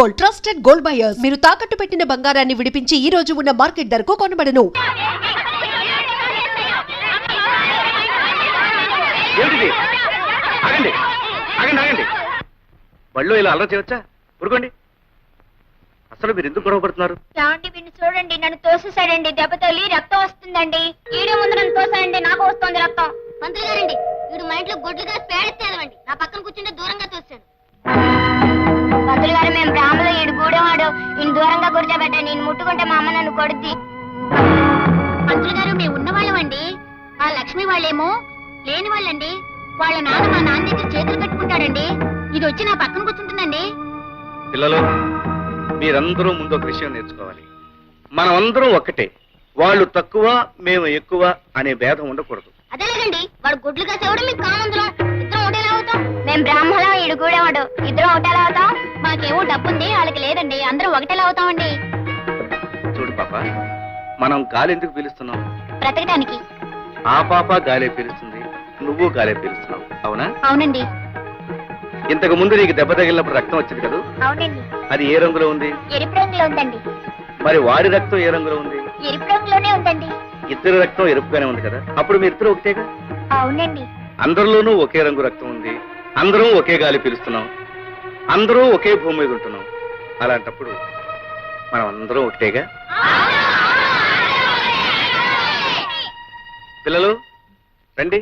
Gold, trusted gold buyers. మీరు తాకట్టు పెట్టిన బంగారాన్ని విడిపించి ఈ రోజు ఉన్న మార్కెట్ ధరకు కొనబడను. బళ్ళు ఇలా అల్లరి చేయవచ్చా? ఊరుకోండి. అసలు మీరు ఎందుకు గొడవపడుతున్నారు? చూడండి, నన్ను తోసేసాడండి. దెబ్బ తల్లి రక్తం వస్తుందండి. ఈడే ముందు నన్ను తోసాడండి, నాకు వస్తుంది రక్తం. మంత్రి గారండి, వీడు మా ఇంట్లో గొడ్లుగా పేడెత్తేదండి. నా పక్కన కూర్చుంటే దూరంగా తోసాడు. మంత్రులు గారు, మేము బ్రాహ్మలో ఈడు గూడెవాడు. ఈయన దూరంగా కూర్చోబెట్టండి. నేను ముట్టుకుంటే మా అమ్మ నన్ను కొడుద్ది. మంత్రులు గారు, మేము ఉన్నవాళ్ళమండి. ఆ లక్ష్మి వాళ్ళేమో లేని వాళ్ళండి. వాళ్ళ నాన్న మా నాన్న దగ్గర చేతులు కట్టుకుంటాడండి. ఇది వచ్చి నా పక్కన కూర్చుంటుందండి. పిల్లలు, మీరందరూ ముందు ఒక విషయం నేర్చుకోవాలి. మనం అందరం ఒక్కటే. వాళ్ళు తక్కువ, మేము ఎక్కువ అనే భేదం ఉండకూడదు. అదేలేదండి, వాడు గుడ్లు కాసేవాడు, మీకు కామందులం. ఇద్దరం ఒకటేలా అవుతాం? మేము బ్రాహ్మణం, ఈడు గూడేవాడు. ఇద్దరం ఒకటేలా అవుతాం? మాకేమో డబ్బుంది, వాళ్ళకి లేదండి. అందరం ఒకటేలా అవుతామండి. చూడు పాప, మనం గాలి ఎందుకు పీలుస్తున్నాం? బ్రతకడానికి. ఆ పాప గాలే పీలుస్తుంది, నువ్వు గాలే పీలుస్తున్నావు. అవునా? అవునండి. ఇంతకు ముందు నీకు దెబ్బ తగిలినప్పుడు రక్తం వచ్చింది కదా? అవునండి. అది ఏ రంగులో ఉంది? ఎరుపు రంగులో ఉందండి. మరి వాడి రక్తం ఏ రంగులో ఉంది? ఎరుపు రంగులోనే ఉందండి. ఇద్దరు రక్తం ఎరుపుగానే ఉంది కదా? అప్పుడు మీ ఇద్దరు ఒకటేగా? అవునండి. అందరిలోనూ ఒకే రంగు రక్తం ఉంది. అందరం ఒకే గాలి పీలుస్తున్నాం. అందరూ ఒకే భూమి మీద ఉంటున్నాం. అలాంటప్పుడు మనం అందరం ఒకటేగా? పిల్లలు రండి,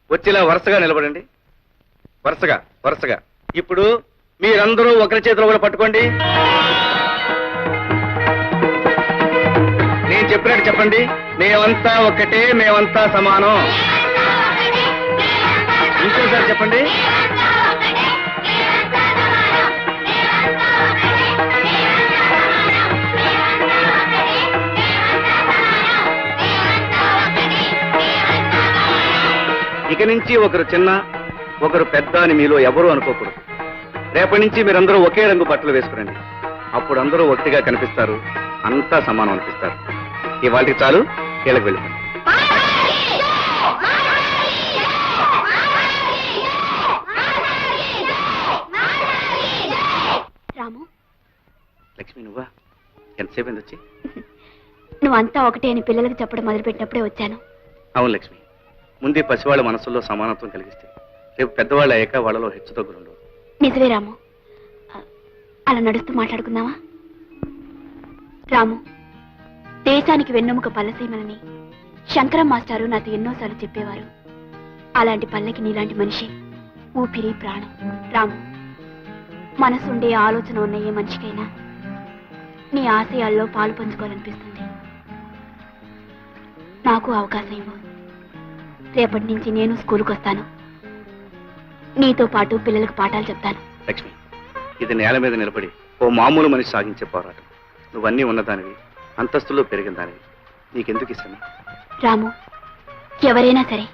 వచ్చేలా వరుసగా నిలబడండి. వరుసగా వరుసగా. ఇప్పుడు మీరందరూ ఒకరి చేతిలో కూడా పట్టుకోండి. నేను చెప్పినట్టు చెప్పండి. మేమంతా ఒక్కటే, మేమంతా సమానం. ఇంకోసారి చెప్పండి. ఇక నుంచి ఒకరు చిన్న, ఒకరు పెద్ద అని మీలో ఎవరూ అనుకోకూడదు. రేపటి నుంచి మీరందరూ ఒకే రంగు బట్టలు వేసుకురండి. అప్పుడు అందరూ ఒకటిగా కనిపిస్తారు, అంతా సమానం అనిపిస్తారు. ఇవాళకి చాలు, కీళ్ళకి వెళ్ళిపోండి. రాము, లక్ష్మి నువ్వా? ఎంతసేపు అయింది వచ్చి? నువ్వంతా ఒకటే అని పిల్లలకు చెప్పడం మొదలుపెట్టినప్పుడే వచ్చాను. అవును లక్ష్మి, ముందే పసివాళ్ళ మనసుల్లో సమానత్వం కలిగిస్తే రేపు పెద్దవాళ్ళు అయ్యాక వాళ్ళలో హెచ్చు తగ్గులుండవు. నిజమే రాము. అలా నడుస్తూ మాట్లాడుకుందామా? రాము, దేశానికి వెన్నెముక పల్లసీమలని శంకరం మాస్టారు నాతో ఎన్నోసార్లు చెప్పేవారు. అలాంటి పల్లెకి నీలాంటి మనిషి ఊపిరి ప్రాణం. రాము, మనసుండే ఆలోచన ఉన్న ఏ మనిషికైనా నీ ఆశయాల్లో పాలు పంచుకోవాలనిపిస్తుంది. నాకు అవకాశం ఇవ్వు. రేపటి నుంచి నేను స్కూల్కి వస్తాను. నీతో పాటు పిల్లలకు పాఠాలు చెప్తాను. లక్ష్మి, ఇది నేల మీద నిలబడి ఓ మామూలు మనిషి సాగించే పోరాటం. నువ్వన్నీ ఉన్నదానివి, అంతస్తులో పెరిగిన దానివి. నీకెందుకు ఇష్టం? రాము, ఎవరైనా సరే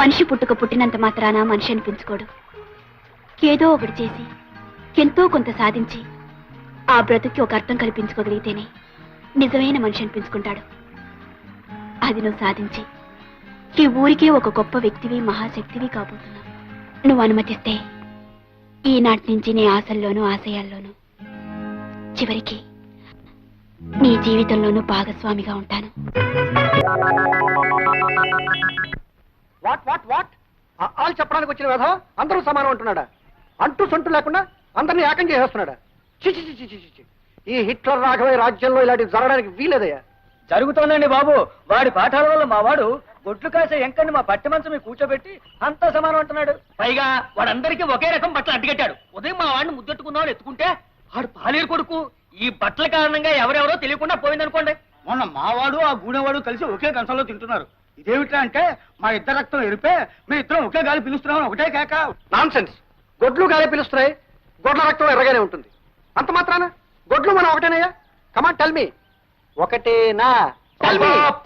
మనిషి పుట్టినంత మాత్రాన మనిషి అనిపించుకోడు. ఏదో ఒకటి చేసి ఎంతో కొంత సాధించి ఆ బ్రతుకి ఒక అర్థం కల్పించుకోగలిగితేనే నిజమైన మనిషి అనిపించుకుంటాడు. అది నువ్వు సాధించి ఈ ఊరికే ఒక గొప్ప వ్యక్తివి, మహాశక్తివి కాబోతున్నావు. నువ్వు అనుమతిస్తే ఈనాటి నుంచి నీ ఆశల్లోనూ ఆశయాల్లోనూ చివరికి నీ జీవితంలోనూ భాగస్వామిగా ఉంటాను. వాట్ వాట్ వాట్ ఆలు చెప్పడానికి వచ్చిన వేధ అందరూ సమానం అంటున్నాడా? అంటూ సొంటు లేకుండా అందరినీ ఏకం చేసేస్తున్నాడా? చిచి చిచి చిచి. ఈ హిట్లర్ రాఘవయ్య రాజ్యంలో ఇలాంటివి జరగడానికి వీలేదయ్యా. జరుగుతోందండి బాబు. వాడి పాఠాల వల్ల మా వాడు గొడ్లు కాసే ఎంకని మా పట్టి మంచం మీద కూర్చోబెట్టి అంతా సమానం అంటున్నాడు. పైగా వాడందరికీ ఒకే రకం బట్టలు అడ్డుకట్టాడు. ఉదయం మా వాడిని ముద్దెట్టుకుందామని ఎత్తుకుంటే వాడు పాలేరు కొడుకు. ఈ బట్టల కారణంగా ఎవరెవరో తెలియకుండా పోయిందనుకోండి. మొన్న మావాడు ఆ గూడెవాడు కలిసి ఒకే కంచంలో తింటున్నారు. ఇదేమిటా అంటే మా ఇద్దరు రక్తం ఎరిపే, మీ ఇద్దరం ఒకే గాలి పిలుస్తున్నామని ఒకటే కేక. Nonsense. గొడ్లు గాలి పిలుస్తున్నాయి, గొడ్ల రక్తం ఎర్రగానే ఉంటుంది. అంత మాత్రాన గొడ్లు మనం ఒకటేనయ్యా? కమాన్ టెల్ మీ, ఒకటేనా?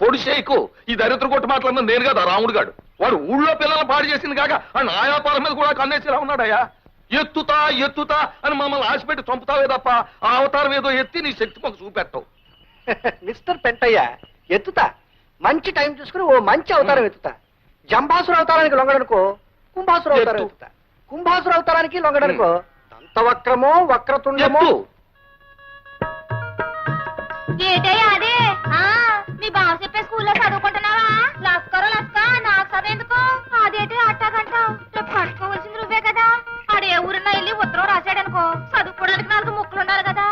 పొడిసేకు ఈ దరిద్ర కొట్టు మాట్లాడిన నేను కదా రాముడు గాడు. వాడు ఊళ్ళో పిల్లలు పాడు చేసింది కాక ఆ నాయాపాల మీద కూడా కన్నేసేలా ఉన్నాడయ్యా. ఎత్తుతా ఎత్తుతా అని మమ్మల్ని ఆశపెట్టి చంపుతావే తప్ప ఆ అవతారం ఏదో ఎత్తి నీ శక్తి మాకు చూపెట్టవు. మిస్టర్ పెంటయ్య, ఎత్తుతా. మంచి టైం చూసుకుని ఓ మంచి అవతారం ఎత్తుతా. జంబాసుర అవతారానికి లొంగడనుకో కుంభాసుర అవతారం ఎత్తుతా. కుంభాసుర అవతారానికి లొంగడనుకో అర్థవక్రమో వక్రతుండమో చెప్పు. ఏటే అదే మీ బావ చెప్పే స్కూల్లో చదువుకుంటున్నావా? లస్కరో లస్క నాకు చదివేందుకు? అదేంటి అట్టాగంటావు? రేపు కట్టుకోవాల్సింది నువ్వే కదా. ఆడే ఊరన్నా వెళ్ళి ఉత్తరం రాశాడనుకో, చదువుకోవడానికి 4 ముక్కలు ఉండాలి కదా.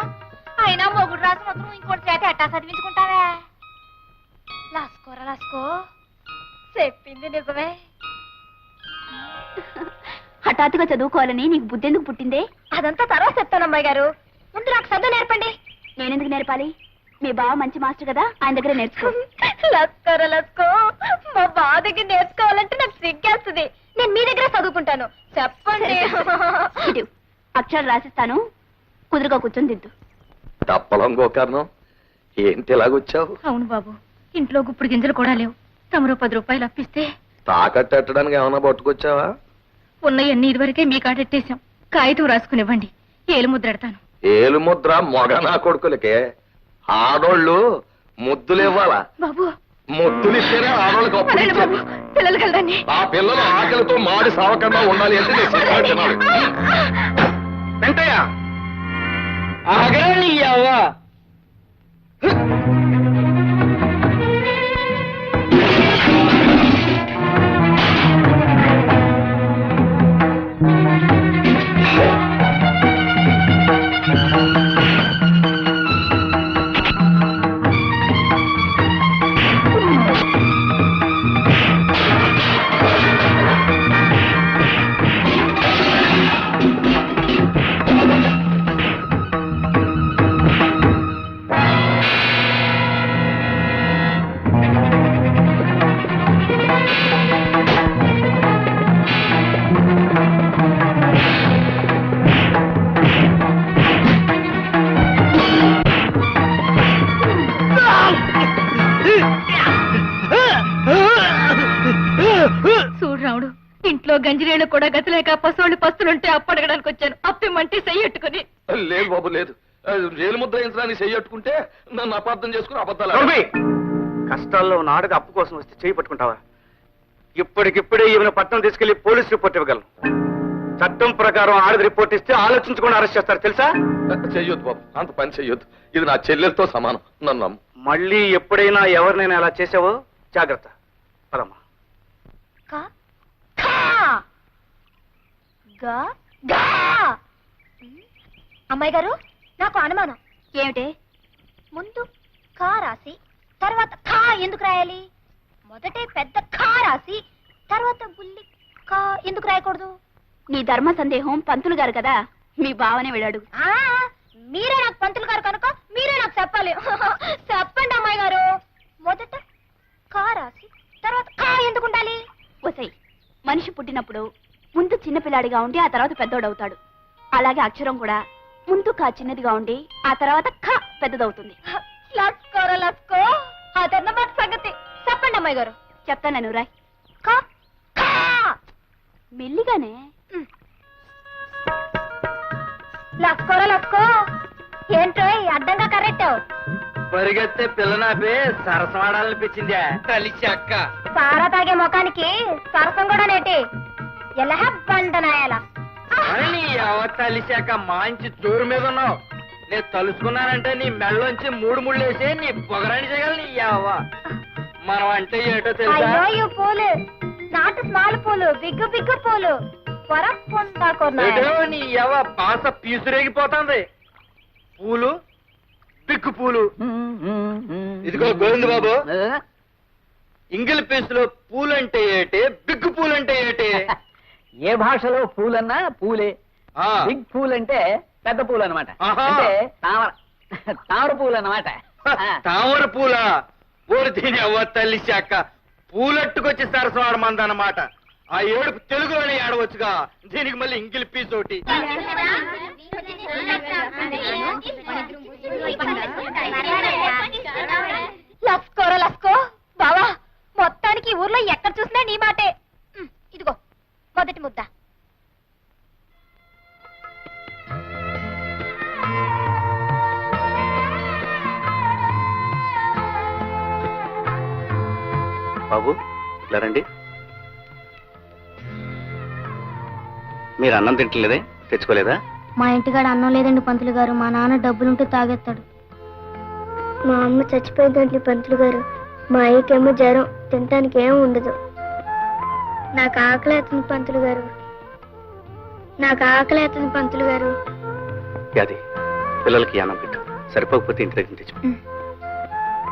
అయినా మొగుడు రాసిన ఉత్తరం ఇంకోటి చేత ఎట్టా చదివించుకుంటావే? లస్కోరా లస్కో, చెప్పింది నిజమే. హఠాత్తుగా చదువుకోవాలని నీకు బుద్ధెందుకు పుట్టిందే? అదంతా తర్వాత చెప్తాను అమ్మాయి గారు, ముందు నాకు చదువు నేర్పండి. నేనెందుకు నేర్పాలి? మీ బావ మంచి మాస్టర్ కదా, ఆయన దగ్గర నేర్చుకో. లస్కర లస్కో, మా బావ దగ్గర నేర్చుకోవాలంటే నాకు సిగ్గేస్తుంది. నేను మీ దగ్గర చదువుకుంటాను, చెప్పండి. ఇటు, అక్షరాలు రాసిస్తాను, కుదురుగా కూర్చొని దిద్దు. తప్పలం గోకర్ణం ఏంటి ఇలాగొచ్చావు? అవును బాబు, ఇంట్లో గుప్పుడు గింజలు కూడా లేవు. తమరు 10 రూపాయలు అప్పిస్తే తాకట్టెట్టడానికి ఏమైనా పట్టుకొచ్చావా? ఉన్నయన్నీ ఇదివరకే మీ కాడెట్టేశాం. కాగితం రాసుకునివ్వండి, ఏలు ముద్రెడతాను. ఏలు ముద్ర మొగ నా కొడుకులకే. ఆడోళ్ళు ముద్దులు ఇవ్వాలా? బాబు ముద్దులు ఇస్తేనే ఆడోళ్ళకి అప్పుడు పదండి బాబు, ఇచ్చేది. పిల్లలు కలదండి. ఆ పిల్లలు ఆకలితో మాడి సావకుండా ఉండాలి అంటే నేను సినిమా తినాలి. వెంటయ్య ఆగరా అవ్వ. చూడు రాముడు, ఇంట్లో గంజిరేళ్ళు కూడా గతిలేక పశువులు పస్తులుంటే అప్పడగడానికి వచ్చాను. అప్పిమంటే చెయ్యట్టుకుని. లేదు బాబు లేదు. ఏలు ముద్ర వేయించడానికి చెయ్యట్టుకుంటే నన్ను అపార్థం చేసుకుని అబద్ధాలు నోర్మి! కష్టాల్లో ఉన్న ఆడది అప్పు కోసం వస్తే చేయి పట్టుకుంటావా? ఇప్పటికిప్పుడే ఈమెను పట్టణం తీసుకెళ్లి పోలీస్ రిపోర్ట్ ఇవ్వగలను. చట్టం ప్రకారం ఆడది రిపోర్ట్ ఇస్తే ఆలోచించకుండా అరెస్ట్ చేస్తారు తెలుసా? చెయ్యొద్దు బాబు, అంత పని చెయ్యొద్దు. ఇది నా చెల్లెలతో సమానం, నన్ను నమ్ము. మళ్ళీ ఎప్పుడైనా ఎవరినైనా అలా చేసావో జాగ్రత్త. పదమ్మా. కా కా గా గా. అమ్మాయి గారు, నాకు అనుమానం. ఏమిటే? ముందు కా రాసి తర్వాత ఖా ఎందుకు రాయాలి? మొదటే పెద్ద ఖా రాసి తర్వాత బుల్లి కా ఎందుకు రాయకూడదు? నీ ధర్మ సందేహం పంతులు గారు కదా, మీ బావనే వెళ్ళాడు. మీరే నాకు పంతులు గారు కనుక మీరే నాకు చెప్పాలి. చెప్పండి అమ్మాయి గారు, మొదట కా రాసి తర్వాత ఖా ఎందుకు ఉండాలి? ఒసై, మనిషి పుట్టినప్పుడు ముందు చిన్నపిల్లాడిగా ఉండి ఆ తర్వాత పెద్దోడవుతాడు. అలాగే అక్షరం కూడా ముందు కా చిన్నదిగా ఉండి ఆ తర్వాత ఖ పెద్దదవుతుంది. లస్కోర లస్కో, అదన్నమాట సంగతి. చెప్పండి అమ్మాయి గారు. చెప్తాను రాయ్. కా ఖా. మెల్లిగానే. లస్కోర లస్కో, ఏంటో అడ్డంగా కరెక్టావు. పరిగెత్తే పిల్లనాపి సరసమాడాలనిపించిందా? కలిసి అక్క సారా తాగే ముఖానికి సరసం కూడా నేటి. ఎలా బండనాయాల. నీ అవ్వ తలిశాక మంచి జోరు మీద ఉన్నావు. నేను తలుసుకున్నానంటే నీ మెళ్ళలోంచి 3 ముళ్ళేసి నీ పొగరాని చేయగల నీ అవ్వ. మనం అంటే ఏటో తెలుసా? అయ్యో ఈ పూలు నాటు స్మాల్ పూలు, బిగ్గు బిగ్గు పూలు, ఏటో నీ అవ్వ పాస పీసురేగిపోతుంది. పూలు బిగ్గు పూలు. ఇదిగో గోవింద బాబు, ఇంగిల్ పీసులో పూలంటే ఏటే, బిగ్గు పూలంటే ఏటే? ఏ భాషలో పూలన్నా పూలే. ఆ. బిగ్ పూల్ అంటే పెద్ద పూలు అనమాట. ఆహా. అంటే తామర పూలు అన్నమాట. తామర పూల ఊరి దీని అవ్వ తల్లి శాఖ పూలట్టుకొచ్చి సరసవాడమందన్నమాట. ఆ ఏడుపు తెలుగులోనే ఏడవచ్చుగా, దీనికి మళ్ళీ ఇంగిల్ పీస్ ఒకటి. లస్కోర లస్కో బావా, మొత్తానికి ఊర్లో ఎక్కడ చూసినా నీ మాటే. ఇదిగో మొదటి ముద్ద. బాబు ఇలా రండి. మీరు అన్నం తింటలేదే, తెచ్చుకోలేదా? మా ఇంటికాడ అన్నం లేదండి పంతులు గారు. మా నాన్న డబ్బులుంటే తాగేస్తాడు. మా అమ్మ చచ్చిపోయిందండి పంతులు గారు. మా అయ్యకేమో జ్వరం, తినటానికి ఏం ఉండదు. నాకు ఆకలి అవుతుంది పంతులు గారు. నాకు ఆకలి అవుతుంది పంతులు గారు. అది పిల్లలకి అన్నం పెట్టు, సరిపోకపోతే ఇంటి దగ్గర తెచ్చు.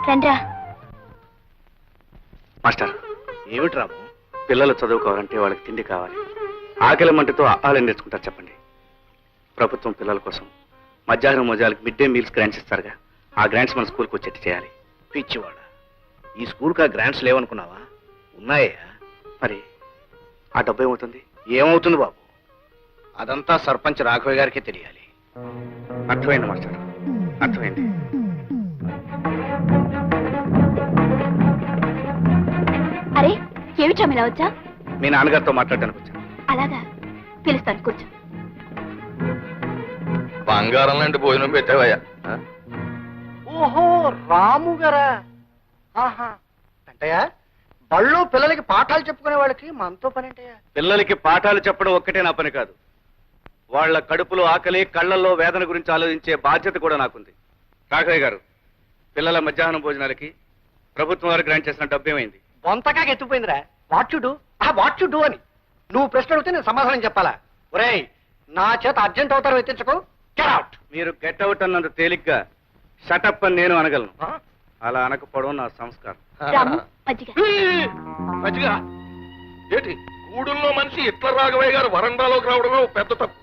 రండ్రా. మాస్టర్, ఏమిటి రాము? పిల్లలు చదువుకోవాలంటే వాళ్ళకి తిండి కావాలి. ఆకలి మంటతో ఆహారం నేర్చుకుంటారు చెప్పండి. ప్రభుత్వం పిల్లల కోసం మధ్యాహ్నం మోజాలకి మిడ్ డే మీల్స్ గ్రాంట్స్ ఇస్తారుగా, ఆ గ్రాంట్స్ మన స్కూల్కి వచ్చేట్టు చేయాలి. పిచ్చివాడ, ఈ స్కూల్కి ఆ గ్రాంట్స్ లేవనుకున్నావా? ఉన్నాయా? మరి ఆ డబ్బు ఏమవుతుంది? ఏమవుతుంది బాబు, అదంతా సర్పంచ్ రాఘవయ్య గారికి తెలియాలి. అర్థమైంది మాస్టర్, అర్థమైంది. అరే ఏమిటా ఇలా వచ్చా? మీ నాన్నగారితో మాట్లాడడానికి వచ్చాను. అలాగా, పిలుస్తాను, కూర్చో. బంగారం లాంటి భోజనం పెట్టావయ్యా. ఓహో, రాము గారా? ఆహా, అంటయ్యా బళ్ళు పిల్లలకి పాఠాలు చెప్పుకునే వాళ్ళకి మనతో పని ఏంటయ్యా? పిల్లలకి పాఠాలు చెప్పడం ఒక్కటే నా పని కాదు, వాళ్ళ కడుపులో ఆకలి, కళ్ళల్లో వేదన గురించి ఆలోచించే బాధ్యత కూడా నాకుంది. రాఘవయ్య గారు, పిల్లల మధ్యాహ్నం భోజనాలకి ప్రభుత్వం వారు గ్రాంట్ చేసిన డబ్బు ఏమైంది? బొంతకాగా ఎత్తుపోయిందిరా. వాట్ యు డూ అని నువ్వు ప్రశ్న అడిగితే నేను సమాధానం చెప్పాలా? ఒరేయ్, నా చేత అర్జెంట్ అవుతారు ఎత్తించకు. Get out. మీరు గెట్ అవుట్ అన్నంత తేలిగ్గా షటప్ అని నేను అనగలను. అలా అనకపోవడం నా సంస్కారం. రాము, మజ్జిగ. మంచిగా ఏంటి గూడుల్లో మనిషి ఇట్ల రాఘవయ్య గారు వరండాలోకి రావడమే ఓ పెద్ద తప్పు.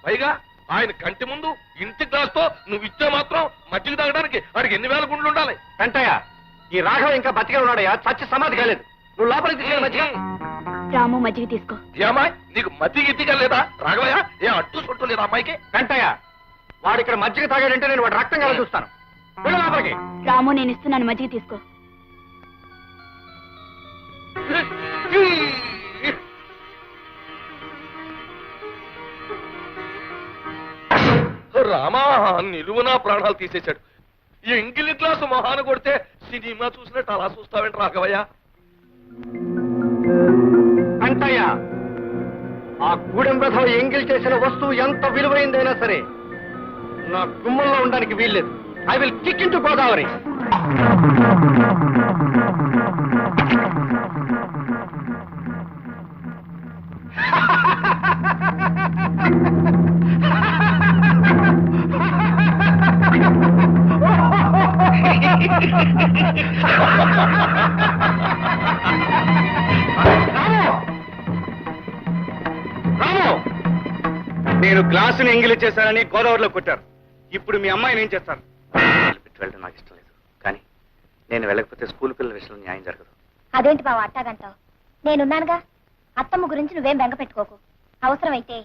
పైగా ఆయన కంటి ముందు ఇంటి గ్లాస్తో నువ్వు ఇచ్చే మాత్రం మజ్జిగ తాగడానికి వాడికి ఎన్ని వేల గుండ్లు ఉండాలి? వెంటయ్య, ఈ రాఘవ ఇంకా బతికే ఉన్నాడయ్యా, చచ్చి సమాధి కాలేదు. నువ్వు లోపలికి తీసుకెళ్ళి మధ్య. రాము, మజ్జిగ తీసుకో. ఏమాయ్, నీకు మతి గిద్దిగా లేదా రాఘవయ్య? ఏ అడ్డు సొట్టు లేదా అమ్మాయికి? వెంటయ్య, వాడు ఇక్కడ మజ్జిగ తాగాడంటే నేను వాడు రక్తం కల చూస్తాను. వెళ్ళు లోపలికి. రాము, నేను ఇస్తున్నాను, మజ్జిగ తీసుకో. రామా, నిలువునా ప్రాణాలు తీసేశాడు. ఈ ఎంగిలి గ్లాసు మొహాన కొడితే సినిమా చూసినట్టు అలా చూస్తావేంటి రాఘవయ్య? వెంటయ్య, ఆ గూడెం రథం ఎంగిల్ చేసిన వస్తువు ఎంత విలువైందైనా సరే నా గుమ్మంలో ఉండడానికి వీల్లేదు. I will kick in to Godavari. నేను గ్లాసుని ఎంగిలి చేశానని గోదావరిలో కొట్టారు. ఇప్పుడు మీ అమ్మాయిని ఏం చేస్తారు? వెళ్ళడం నాకు ఇష్టం లేదు, కానీ నేను వెళ్ళకపోతే స్కూల్ పిల్లల విషయంలో న్యాయం జరగదు. అదేంటి బావ అట్టాగంటావు? నేనున్నానుగా. అత్తమ్మ గురించి నువ్వేం బెంగ పెట్టుకోకు. అవసరమైతే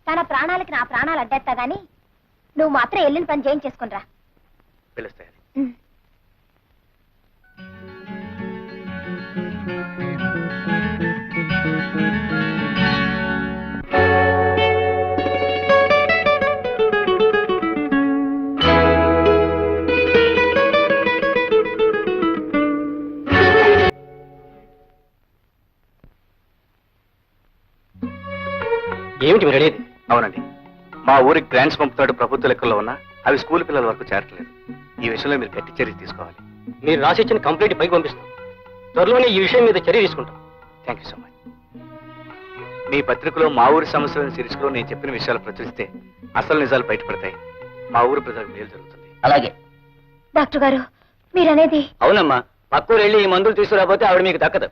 తన ప్రాణాలకి నా ప్రాణాలు అడ్డేస్తా గాని నువ్వు మాత్రం వెళ్ళిన పని చేయించేసుకునిరా. పిలుస్తాయి. ఏమిటి మీరు అడిగేది? అవునండి, మా ఊరికి గ్రాంట్స్ పంపుతాడు ప్రభుత్వ లెక్కల్లో ఉన్నా అవి స్కూల్ పిల్లల వరకు చేరట్లేదు. ఈ విషయంలో మీరు గట్టి చర్య తీసుకోవాలి. మీరు రాసిచ్చిన కంప్లైంట్ పైకి పంపిస్తాం. త్వరలోనే ఈ విషయం మీద చర్య తీసుకుంటాం. Thank you so much. మీ పత్రికలో మా ఊరి సమస్యలను సిరీస్లో నేను చెప్పిన విషయాలు ప్రచురిస్తే అసలు నిజాలు బయటపడతాయి. మా ఊరు ప్రజలకు మేలు జరుగుతుంది. అలాగే. డాక్టర్ గారు, మీరనేది? అవునమ్మా, పక్కూరు వెళ్ళి ఈ మందులు తీసుకురాకపోతే ఆవిడ మీకు దక్కదు.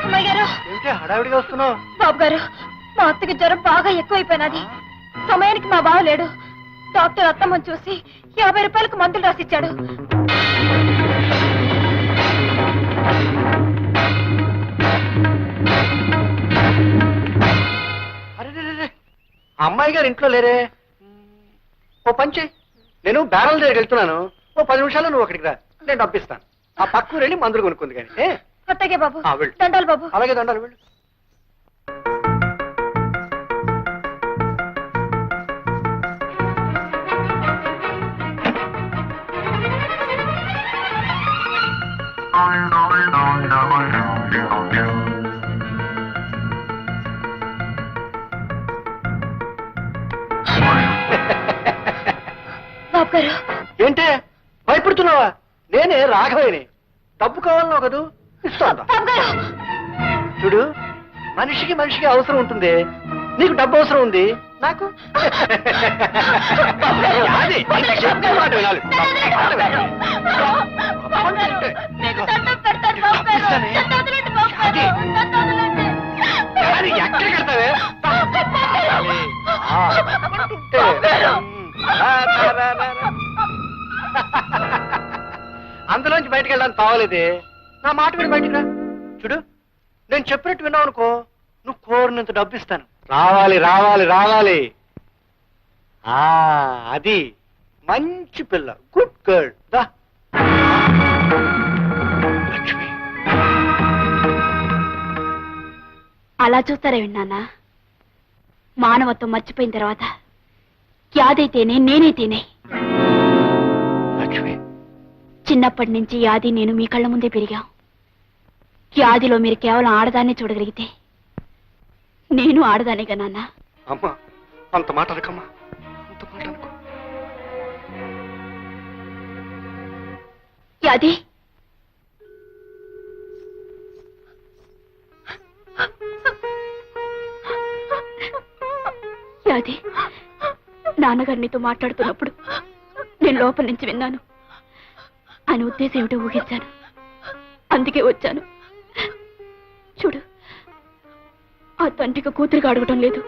అమ్మాయి గారు, హడావిడిగా వస్తున్నావు? బాబు గారు, మా అత్తకి జ్వరం బాగా ఎక్కువైపోయినది. సమయానికి మా బావ లేడు. డాక్టర్ అత్తమ్మని చూసి 50 రూపాయలకు మందులు రాసిచ్చాడు. అరే, అమ్మాయి గారు ఇంట్లో లేరే? ఓ పంచి, నేను బ్యారల్ దగ్గరికి వెళ్తున్నాను. ఓ 10 నిమిషాల్లో నువ్వు అక్కడికి రా, నేను డబ్బిస్తాను. ఆ పక్కూరు వెళ్ళి మందులు కొనుక్కుంది కానీ. అత్తగే బాబు. వెళ్ళు. దండాలు బాబు. అలాగే దండాలు, వెళ్ళు. ఏంటే భయపడుతున్నావా? నేనే రాఘవేని. డబ్బు కావాలన్నావు కదూ, ఇస్తాను. చూడు, మనిషికి మనిషికి అవసరం ఉంటుంది. నీకు డబ్బు అవసరం ఉంది, నాకు అది. చెప్పే మాట వినాలి. అది ఎక్కడ కడతావే? అందులోంచి బయటకు వెళ్ళడానికి తావలేదే. నా మాట విని బయటికి రా. చూడు, నేను చెప్పినట్టు విన్నావు అనుకో, నువ్వు కోరినంత డబ్బు ఇస్తాను. రావాలి రావాలి రావాలి. అది మంచి పిల్ల, గుడ్ గర్ల్. దా లక్ష్మి. అలా చూస్తారే విన్నానా? మానవత్వం మర్చిపోయిన తర్వాత యాదైతేనే నేనైతేనే. లక్ష్మి, చిన్నప్పటి నుంచి యాది నేను మీ కళ్ళ ముందే పెరిగాం. యాదిలో మీరు కేవలం ఆడదాన్నే చూడగలిగితే నేను ఆడదానేగా నాన్న. అమ్మా, అంత మాట అనకమ్మా, అంత మాట అనుకో. యాది, యాది, నాన్నగారు నీతో మాట్లాడుతున్నప్పుడు నేను లోపల నుంచి విన్నాను. ఆయన ఉద్దేశం ఏమిటో ఊహించాను, అందుకే వచ్చాను. చూడు, ఆ తండ్రికి కూతురికి అడగటం లేదు,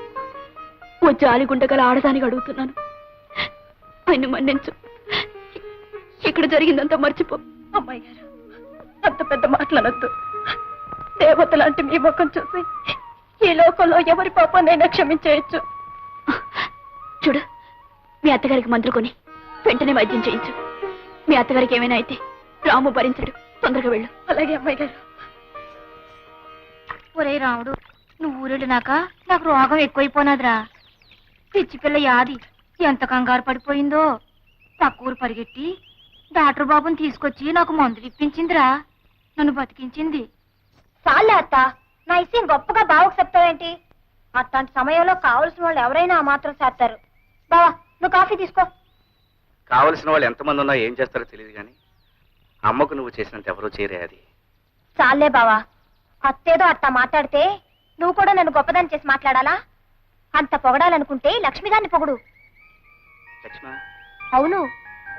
ఓ జాలిగుండగల ఆడదానికి అడుగుతున్నాను. ఆయన మన్నించు, ఇక్కడ జరిగిందంతా మర్చిపో. అమ్మాయి గారు, అంత పెద్ద మాటలనొద్దు. దేవత లాంటి మీ ముఖం చూసి ఈ లోకంలో ఎవరి పాపాన్నైనా క్షమించేయచ్చు. చూడు, మీ అత్తగారికి మందులు కొని వెంటనే వైద్యం చేయించు. మీ అత్తగారికి ఏమైనా అయితే రాము భరించడు. తొందరగా వెళ్ళు. అలాగే అమ్మాయి గారు. ఒరే రాముడు, నువ్వు ఊరెళ్ళినాక నాకు రోగం ఎక్కువైపోనాదిరా. పిచ్చి పిల్ల యాది ఎంత కంగారు పడిపోయిందో. పక్క ఊరు పరిగెట్టి డాక్టర్ బాబుని తీసుకొచ్చి నాకు మందులు ఇప్పించిందిరా. నన్ను బతికించింది. చాలే అత్త, నా విషయం గొప్పగా బావకు చెప్తావేంటి? అట్లాంటి సమయంలో కావలసిన వాళ్ళు ఎవరైనా ఆ మాత్రం చేస్తారు. బావా, నువ్వు కాఫీ తీసుకో. కావలసిన వాళ్ళు ఎంతమంది ఉన్నా ఏం చేస్తారో తెలియదు కానీ అమ్మకు నువ్వు చేసినంత ఎవరో చేరే. అది చాలే బావా, అత్తేదో అట్టా మాట్లాడితే నువ్వు కూడా నన్ను గొప్పదాన్ని చేసి మాట్లాడాలా? అంత పొగడాలనుకుంటే లక్ష్మిగారిని పొగుడు. లక్ష్మ, అవును,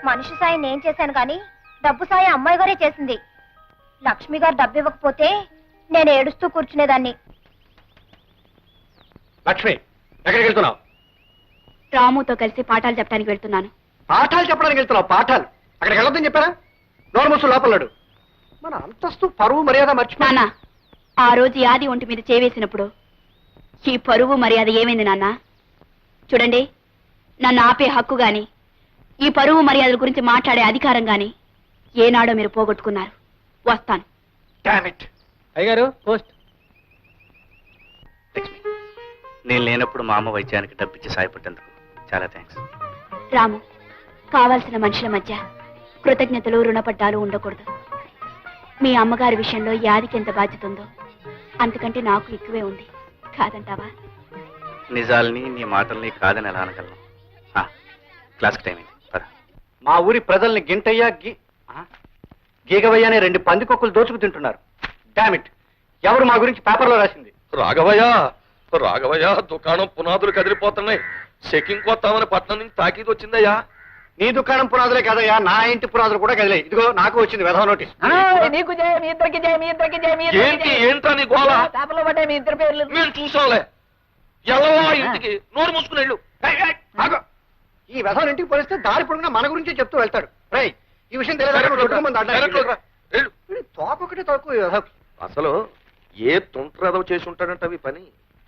మనిషి సాయం నేను చేశాను కానీ డబ్బు సాయం అమ్మాయి గారే చేసింది. లక్ష్మి గారు డబ్బు ఇవ్వకపోతే నేను ఏడుస్తూ కూర్చునేదాన్ని. లక్ష్మి, ఎక్కడికి వెళ్తున్నావు? రాముతో కలిసి పాఠాలు చెప్పడానికి వెళ్తున్నాను. పాఠాలు చెప్పడానికి వెళ్తున్నావు? పాఠాలు అక్కడికి వెళ్ళొద్దని చెప్పారా? నోరు మూసు లోపలడు. మన అంతస్తు పరువు మర్యాద మర్చిపో. నాన్న, ఆ రోజు యాది ఒంటి మీద చేవేసినప్పుడు ఈ పరువు మర్యాద ఏమైంది నాన్న? చూడండి, నన్ను ఆపే హక్కు గాని ఈ పరువు మర్యాదల గురించి మాట్లాడే అధికారం గాని ఏనాడో మీరు పోగొట్టుకున్నారు. వస్తాను. Damn it. అయ్యగారు, పోస్ట్. లక్ష్మి, నేను లేనప్పుడు మా అమ్మ వైద్యానికి డబ్బిచ్చి సాయపడ్డందుకు చాలా థ్యాంక్స్. రాము, కావాల్సిన మనుషుల మధ్య కృతజ్ఞతలు రుణపడ్డాలు ఉండకూడదు. మీ అమ్మగారి విషయంలో యాదికి ఎంత బాధ్యత ఉందో అంతకంటే నాకు ఎక్కువే ఉంది. కాదంటావా? నిజాల్ని నీ మాటల్ని కాదని ఎలా అనగలను? క్లాస్కి టైం అయింది, పద. మా ఊరి ప్రజల్ని గింటయ్య గీగవయ్య అనే 2 పందికొక్కులు దోచుకు తింటున్నారు. Damn it. ఎవరు మా గురించి పేపర్లో రాసింది? రాఘవయ్య, రాఘవయ్య, దుకాణం పునాదులు కదిలిపోతున్నాయి. చెకింగ్ కొత్తామని పట్నం నుంచి తాకీదు వచ్చిందయ్యా. నీ దుకాణం పునాదులే కదయ్యా, నా ఇంటి పునాదులు కూడా కదిలే. ఇదిగో నాకు వచ్చింది వెధవ నోటీస్. నీకు జయ, మీ ఇద్దరికి జయ, మీ ఇద్దరికి జయ, మీ ఇద్దరికి ఏంటి జయ. ఏంటా నీ గోళ? పేపర్లో పడ్డాయి మీ ఇద్దరు పేర్లు. మేము చూసాంలే. ఎల్లవా ఇంటికి, నోరు మూసుకుని వెళ్ళు. ఆగు. ఈ వెధవ ఇంటికి పోలిస్తే దారి పొడుగునా మన గురించే చెప్తూ వెళ్తాడు. రై, ఈ విషయం డైరెక్ట్ రా, వెళ్ళు. తోకొకటి తక్కువ ఈ వెధవకి. అసలు ఏ తుంట్రదవ చేసి ఉంటాడంట ఈ పని.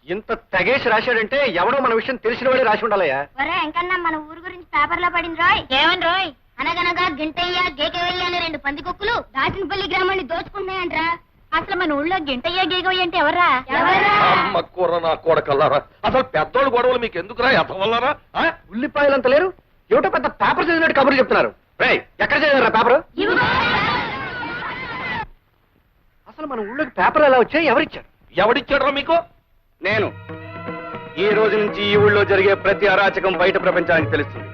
ఇంత తెగేసి రాశాడంటే ఎవడో మన విషయం తెలిసిన వాడే రాసి ఉండాలయ్యా. ఒరే ఎంకన్నా, మన ఊరు గురించి పేపర్లో పడింది రోయ్. ఏమని రోయ్? అనగనగా గింటయ్య గేకవయ్య అనే 2 పందికొక్కులు దాచినపల్లి గ్రామాన్ని దోచుకుంటున్నాయంట్రా. అసలు మన ఊళ్ళో గింటయ్య గేకవయ్య అంటే ఎవర్రా? అమ్మ కూర నా కొడకల్లారా. అసలు పెద్దోళ్ళు గొడవలు మీకు ఎందుకురా? ఎదవల్లారా? ఉల్లిపాయలంత లేరు, ఏమిటో పెద్ద పేపర్ చదివినట్టు కబుర్లు చెప్తున్నారు. రై, ఎక్కడ చదివారా పేపర్? అసలు మన ఊళ్ళోకి పేపర్లు ఎలా వచ్చాయి? ఎవరిచ్చారు? ఎవడిచ్చాడ్రా మీకు? నేను. ఈ రోజు నుంచి ఈ ఊళ్ళో జరిగే ప్రతి అరాచకం బయట ప్రపంచానికి తెలుస్తుంది.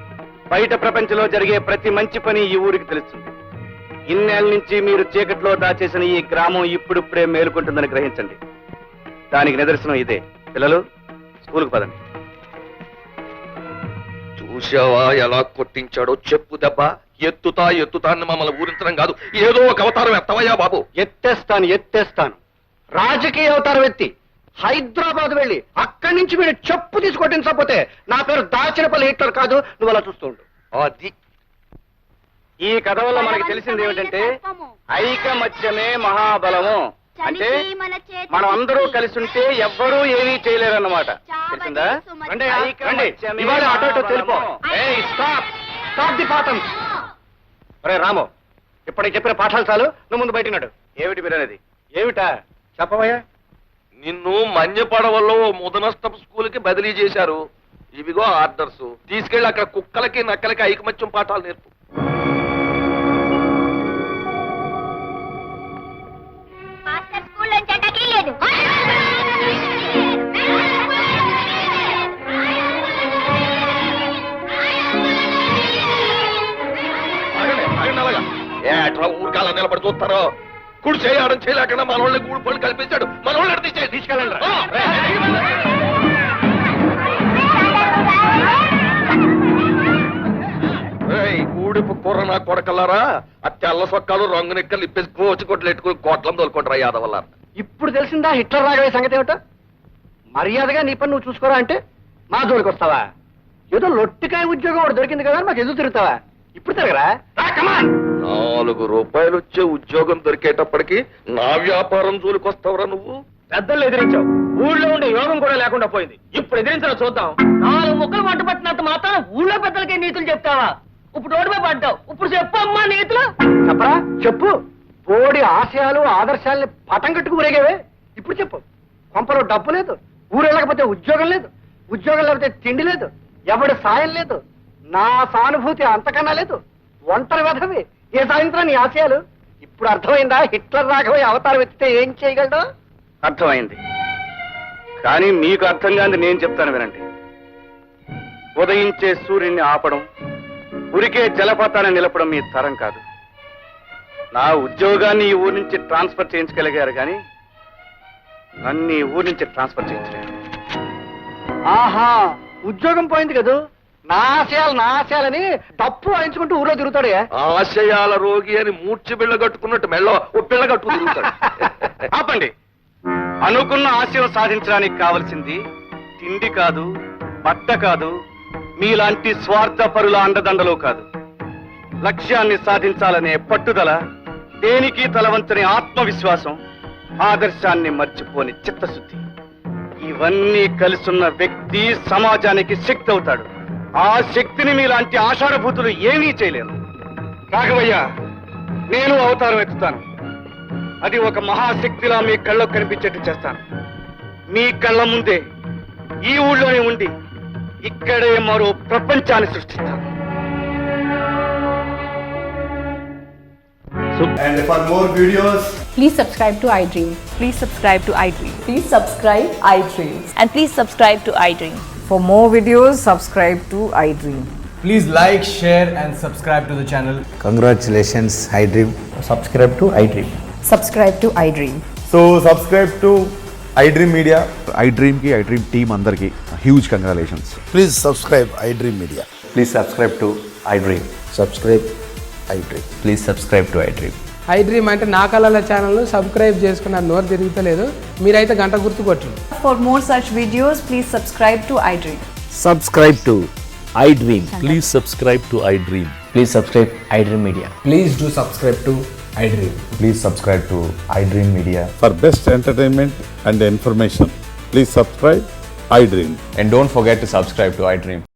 బయట ప్రపంచంలో జరిగే ప్రతి మంచి పని ఈ ఊరికి తెలుస్తుంది. ఇన్నేళ్ల నుంచి మీరు చీకట్లో దాచేసిన ఈ గ్రామం ఇప్పుడిప్పుడే మేలుకుంటుందని గ్రహించండి. దానికి నిదర్శనం ఇదే. పిల్లలు, స్కూల్కి పదండి. చూసావా ఎలా కొట్టించాడో? చెప్పు దెబ్బ. ఎత్తుతా అని మమ్మల్ని ఊరించడం కాదు, ఏదో ఒక అవతారం ఎత్తవయ్యా బాబు. ఎత్తేస్తాను. రాజకీయ అవతారం ఎత్తి హైదరాబాద్ వెళ్ళి అక్కడి నుంచి మీరు చెప్పు తీసి కొట్టించకపోతే నా పేరు దాచినపల్లి హిట్లర్ కాదు. నువ్వు అలా చూస్తూ ఉండు. అది ఈ కథ వల్ల మనకి తెలిసింది ఏమిటంటే ఐకమత్యమే మహాబలము. అంటే మనం అందరూ కలిసి ఉంటే ఎవ్వరూ ఏమీ చేయలేరన్నమాట. తెలిసిందా? రండి, ఇవాళ అటో ఇటో తెలిపో. స్టాప్ ది పాఠం. రే రాము, ఇప్పటికి చెప్పిన పాఠాలు చాలు. నువ్వు ముందు బయటన్నాడు. ఏమిటి మీరనేది? ఏమిటా చెప్పవయ్యా? నిన్ను మన్యపడవల్లో ముదనష్టం స్కూల్ కి బదిలీ చేశారు. ఇవిగో ఆర్డర్స్. తీసుకెళ్ళి అక్కడ కుక్కలకి నక్కలకి ఐకమత్యం పాఠాలు నేర్పు. మాస్టర్ స్కూల్ నుంచి అటాకి లేదు. ఆగండి అలాగా. అట్లా ఊరికాల నిలబడి చూస్తారో? కుడి చేయడం చేయలేకుండా మన వాళ్ళని గూడు పళ్ళు కల్పించాడు. మన వాళ్ళని తీసుకెళ్ళండి. ఊడిపు కూర నా కొడకల్లారా, ఆ తెల్ల సొక్కాలు రంగు నెక్కలు ఇప్పేసి కోచి కొట్లు ఎట్టుకుని కోట్లం తోలుకుంటారా యాదవల్ల. ఇప్పుడు తెలిసిందా హిట్లర్ రాగవే సంగతి ఏమిటో? మర్యాదగా నీ పని నువ్వు చూసుకోరా అంటే మా జోలికి వస్తావా? ఏదో లొట్టికాయ ఉద్యోగం ఒకటి దొరికింది కదా మాకు ఎదురు తిరుగుతావా? ఇప్పుడు తిరగరా? 4 రూపాయలు వచ్చే ఉద్యోగం దొరికేటప్పటికి నా వ్యాపారం జోలికొస్తావురా నువ్వు? పెద్దలు ఎదిరించావు, ఊళ్ళో ఉండే యోగం కూడా లేకుండా పోయింది. ఇప్పుడు ఎదిరించడం చూద్దాం. 4 ముక్కలు వంట పట్టినంత మాత్రం ఊళ్ళో పెద్దలకే నీతులు చెప్తావా? ఇప్పుడు రోడ్డుపై పడ్డావు, ఇప్పుడు చెప్పు అమ్మా నీతులు. చెప్పరా? చెప్పు. బోడి ఆశయాలు ఆదర్శాలని పటం కట్టుకు ఊరేగేవే. ఇప్పుడు చెప్పు. కొంపలో డబ్బు లేదు, ఊరు వెళ్ళకపోతే ఉద్యోగం లేదు, ఉద్యోగం లేకపోతే తిండి లేదు, ఎవడి సాయం లేదు, నా సానుభూతి అంతకన్నా లేదు, ఒంటరి వెధవి. ఏ సాయంత్రం నీ ఆశయాలు? ఇప్పుడు అర్థమైందా హిట్లర్ రాఘవయ్య అవతారం ఎత్తితే ఏం చేయగలడు? అర్థమైంది. కానీ మీకు అర్థం కాని నేను చెప్తాను వినండి. ఉదయించే సూర్యుడిని ఆపడం, ఉరికే జలపాతాన్ని నిలపడం మీ తరం కాదు. నా ఉద్యోగాన్ని ఈ ఊరి నుంచి ట్రాన్స్ఫర్ చేయించగలిగారు కానీ నన్ను ఈ ఊరి నుంచి ట్రాన్స్ఫర్ చేయించలేరు. ఆహా, ఉద్యోగం పోయింది కదూ. నా ఆశయాలని తప్పు వాయించుకుంటూ ఊరో తిరుగుతాడే. ఆశయాల రోగి అని మూర్చి బిళ్ళ కట్టుకున్నట్టు మెళ్ళో ఓ పిల్ల కట్టుకు తిరుగుతాడు. ఆపండి. అనుకున్న ఆశయం సాధించడానికి కావలసింది తిండి కాదు, బట్ట కాదు, మీలాంటి స్వార్థపరుల అండదండలు కాదు. లక్ష్యాన్ని సాధించాలనే పట్టుదల, దేనికి తలవంచని ఆత్మవిశ్వాసం, ఆదర్శాన్ని మర్చిపోని చిత్తశుద్ధి, ఇవన్నీ కలిసున్న వ్యక్తి సమాజానికి శక్తి అవుతాడు. ఆ శక్తిని మీలాంటి ఆషాఢభూతులు ఏమీ చేయలేరు. రాఘవయ్య, నేను అవతారం ఎత్తుతాను. అది ఒక మహాశక్తిలా మీ కళ్ళకు కనిపించేట్టు చేస్తాను. మీ కళ్ళ ముందే ఈ ఊళ్ళోనే ఉండి ఇక్కడే మరో ప్రపంచాన్ని సృష్టిస్తాను. And for more videos, Please subscribe to iDream. Please subscribe to iDream. Please subscribe iDream. And please subscribe to iDream. For more videos, subscribe to iDream. please like, share and subscribe to the channel. Congratulations, iDream. Subscribe to iDream. Subscribe to iDream. So subscribe to iDream Media. iDream ki iDream team andarki huge congratulations. Please subscribe iDream Media. Please subscribe to iDream. Subscribe iDream. Please subscribe to iDream. iDream అంటే నా కళల channel subscribe చేసుకున్న నోరు తిరుగుతలేదు. మీరైతే గంట గుర్తు కొట్టండి. For more such videos, please subscribe to iDream. Subscribe to iDream. Please subscribe to iDream. Please subscribe iDream Media. Please do subscribe to iDream. Please subscribe to iDream Media. For best entertainment and information, please subscribe iDream. And don't forget to subscribe to iDream.